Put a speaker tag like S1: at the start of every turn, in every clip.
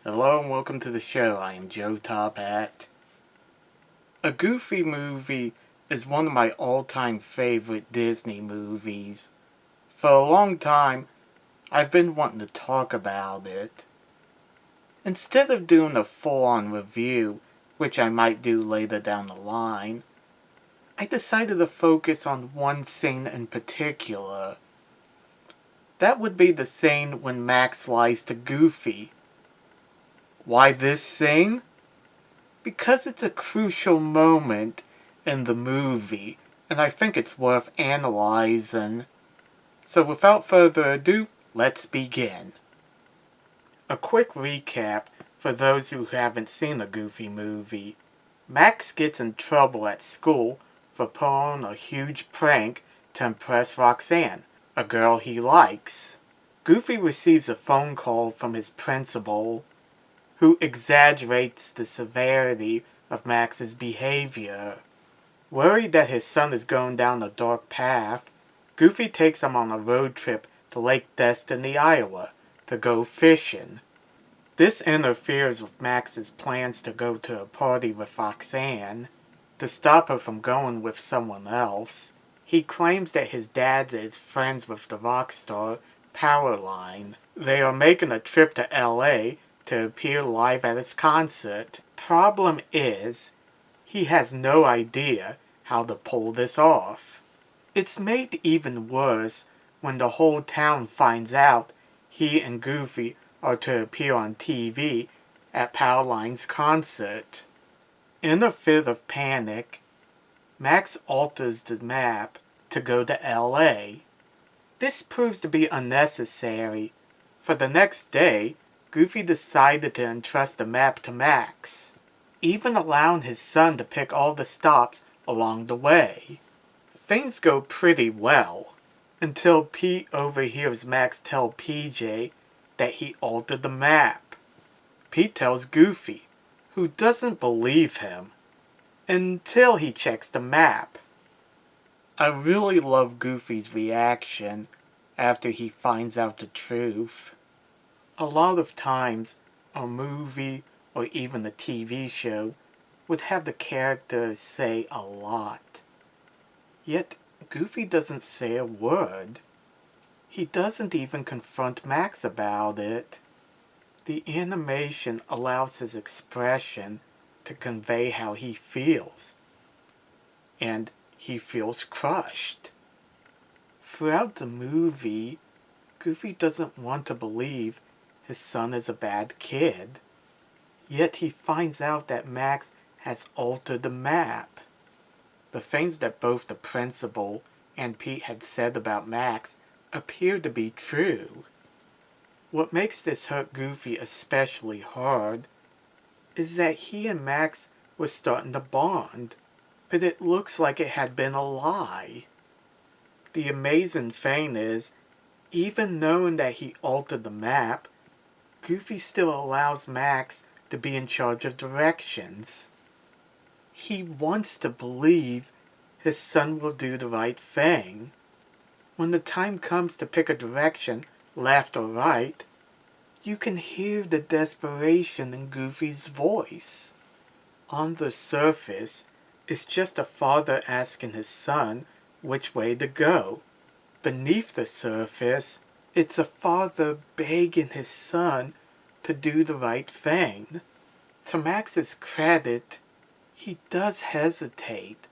S1: Hello and welcome to the show. I am Joe Tophat. A Goofy movie is one of my all-time favorite Disney movies. For a long time, I've been wanting to talk about it. Instead of doing a full-on review, which I might do later down the line, I decided to focus on one scene in particular. That would be the scene when Max lies to Goofy. Why this scene? Because it's a crucial moment in the movie, and I think it's worth analyzing. So without further ado, let's begin. A quick recap for those who haven't seen the Goofy movie. Max gets in trouble at school for pulling a huge prank to impress Roxanne, a girl he likes. Goofy receives a phone call from his principal, who exaggerates the severity of Max's behavior. Worried that his son is going down a dark path, Goofy takes him on a road trip to Lake Destiny, Iowa, to go fishing. This interferes with Max's plans to go to a party with Roxanne. To stop her from going with someone else, he claims that his dad is friends with the rock star Powerline. They are making a trip to LA to appear live at his concert. Problem is, he has no idea how to pull this off. It's made even worse when the whole town finds out he and Goofy are to appear on TV at Powerline's concert. In a fit of panic, Max alters the map to go to LA. This proves to be unnecessary, for the next day, Goofy decided to entrust the map to Max, even allowing his son to pick all the stops along the way. Things go pretty well, until Pete overhears Max tell PJ that he altered the map. Pete tells Goofy, who doesn't believe him, until he checks the map. I really love Goofy's reaction after he finds out the truth. A lot of times, a movie or even a TV show would have the characters say a lot. Yet, Goofy doesn't say a word. He doesn't even confront Max about it. The animation allows his expression to convey how he feels. And he feels crushed. Throughout the movie, Goofy doesn't want to believe his son is a bad kid. Yet he finds out that Max has altered the map. The things that both the principal and Pete had said about Max appear to be true. What makes this hurt Goofy especially hard is that he and Max were starting to bond, but it looks like it had been a lie. The amazing thing is, even knowing that he altered the map, Goofy still allows Max to be in charge of directions. He wants to believe his son will do the right thing. When the time comes to pick a direction, left or right, you can hear the desperation in Goofy's voice. On the surface, it's just a father asking his son which way to go. Beneath the surface, it's a father begging his son to do the right thing. To Max's credit, he does hesitate,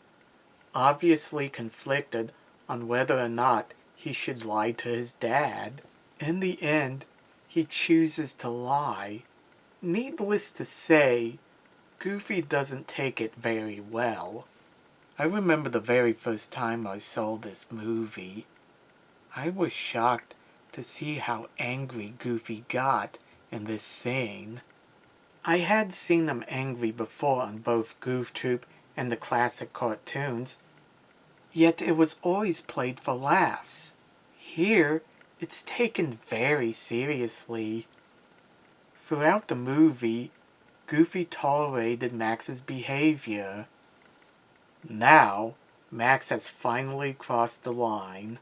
S1: obviously conflicted on whether or not he should lie to his dad. In the end, he chooses to lie. Needless to say, Goofy doesn't take it very well. I remember the very first time I saw this movie. I was shocked to see how angry Goofy got in this scene. I had seen him angry before on both Goof Troop and the classic cartoons, yet it was always played for laughs. Here, it's taken very seriously. Throughout the movie, Goofy tolerated Max's behavior. Now, Max has finally crossed the line.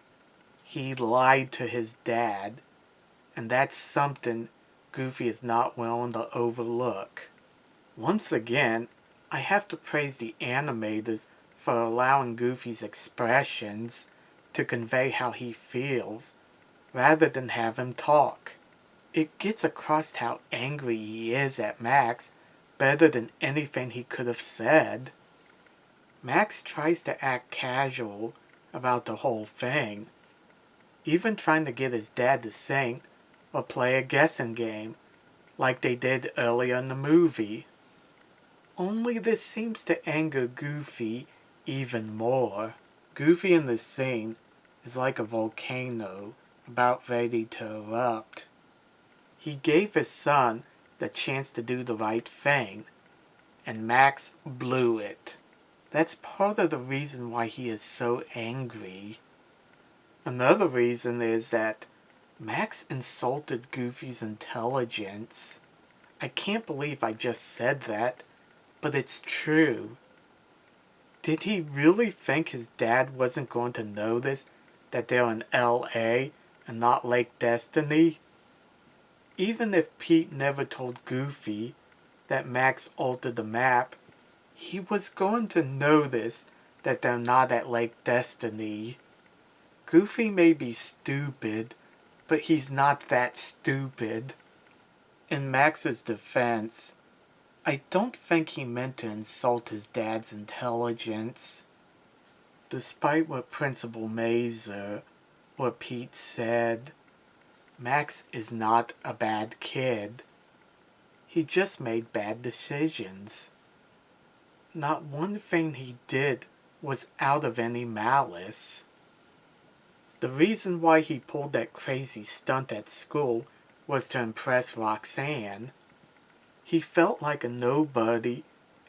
S1: He lied to his dad, and that's something Goofy is not willing to overlook. Once again, I have to praise the animators for allowing Goofy's expressions to convey how he feels, rather than have him talk. It gets across how angry he is at Max better than anything he could have said. Max tries to act casual about the whole thing, even trying to get his dad to sing or play a guessing game like they did earlier in the movie. Only this seems to anger Goofy even more. Goofy in this scene is like a volcano about ready to erupt. He gave his son the chance to do the right thing, and Max blew it. That's part of the reason why he is so angry. Another reason is that Max insulted Goofy's intelligence. I can't believe I just said that, but it's true. Did he really think his dad wasn't going to notice that they're in LA and not Lake Destiny? Even if Pete never told Goofy that Max altered the map, he was going to notice that they're not at Lake Destiny. Goofy may be stupid, but he's not that stupid. In Max's defense, I don't think he meant to insult his dad's intelligence. Despite what Principal Mazer or Pete said, Max is not a bad kid. He just made bad decisions. Not one thing he did was out of any malice. The reason why he pulled that crazy stunt at school was to impress Roxanne. He felt like a nobody,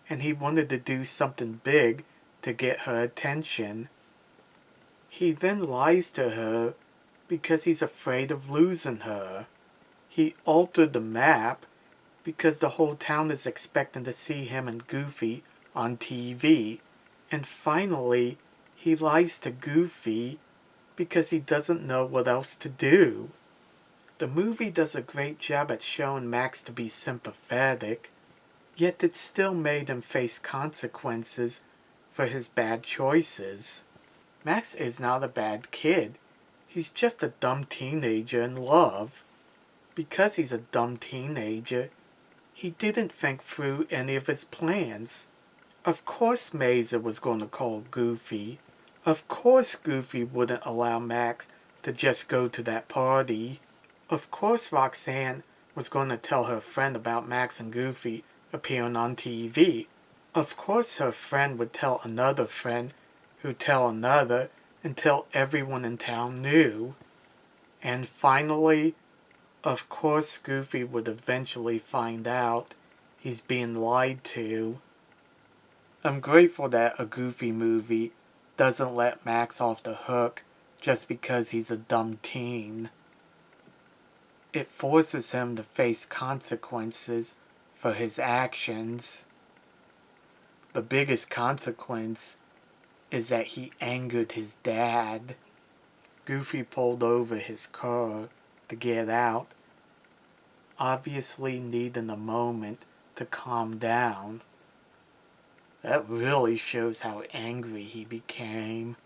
S1: and he wanted to do something big to get her attention. He then lies to her because he's afraid of losing her. He altered the map because the whole town is expecting to see him and Goofy on TV. And finally, he lies to Goofy because he doesn't know what else to do. The movie does a great job at showing Max to be sympathetic, yet it still made him face consequences for his bad choices. Max is not a bad kid. He's just a dumb teenager in love. Because he's a dumb teenager, he didn't think through any of his plans. Of course Mazer was going to call Goofy. Of course Goofy wouldn't allow Max to just go to that party. Of course Roxanne was going to tell her friend about Max and Goofy appearing on TV. Of course her friend would tell another friend who'd tell another until everyone in town knew. And finally, of course Goofy would eventually find out he's being lied to. I'm grateful that a Goofy movie doesn't let Max off the hook just because he's a dumb teen. It forces him to face consequences for his actions. The biggest consequence is that he angered his dad. Goofy pulled over his car to get out, obviously needing a moment to calm down. That really shows how angry he became.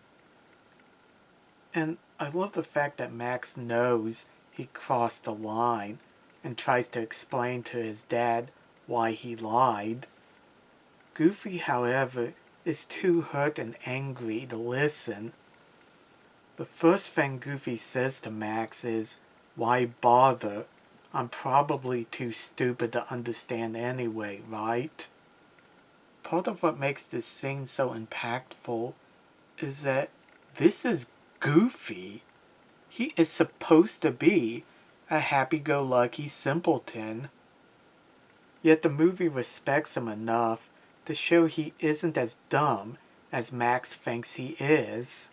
S1: And I love the fact that Max knows he crossed the line and tries to explain to his dad why he lied. Goofy, however, is too hurt and angry to listen. The first thing Goofy says to Max is, "Why bother? I'm probably too stupid to understand anyway, right?" Part of what makes this scene so impactful is that this is Goofy. He is supposed to be a happy-go-lucky simpleton. Yet the movie respects him enough to show he isn't as dumb as Max thinks he is.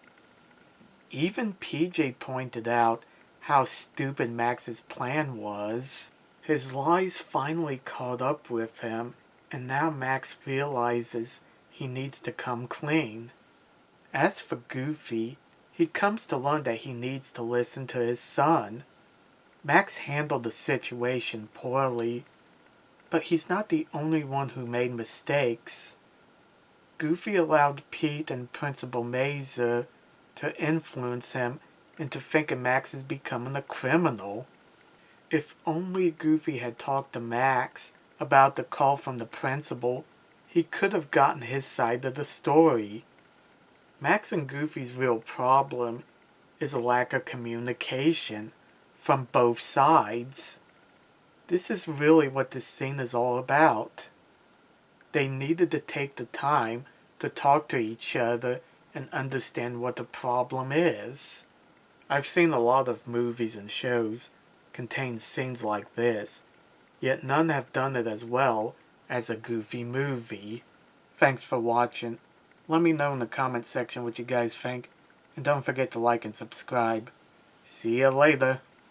S1: Even PJ pointed out how stupid Max's plan was. His lies finally caught up with him, and now Max realizes he needs to come clean. As for Goofy, he comes to learn that he needs to listen to his son. Max handled the situation poorly, but he's not the only one who made mistakes. Goofy allowed Pete and Principal Mazer to influence him into thinking Max is becoming a criminal. If only Goofy had talked to Max about the call from the principal, he could have gotten his side of the story. Max and Goofy's real problem is a lack of communication from both sides. This is really what this scene is all about. They needed to take the time to talk to each other and understand what the problem is. I've seen a lot of movies and shows contain scenes like this, yet none have done it as well as a Goofy movie. Thanks for watching. Let me know in the comment section what you guys think, and don't forget to like and subscribe. See ya later.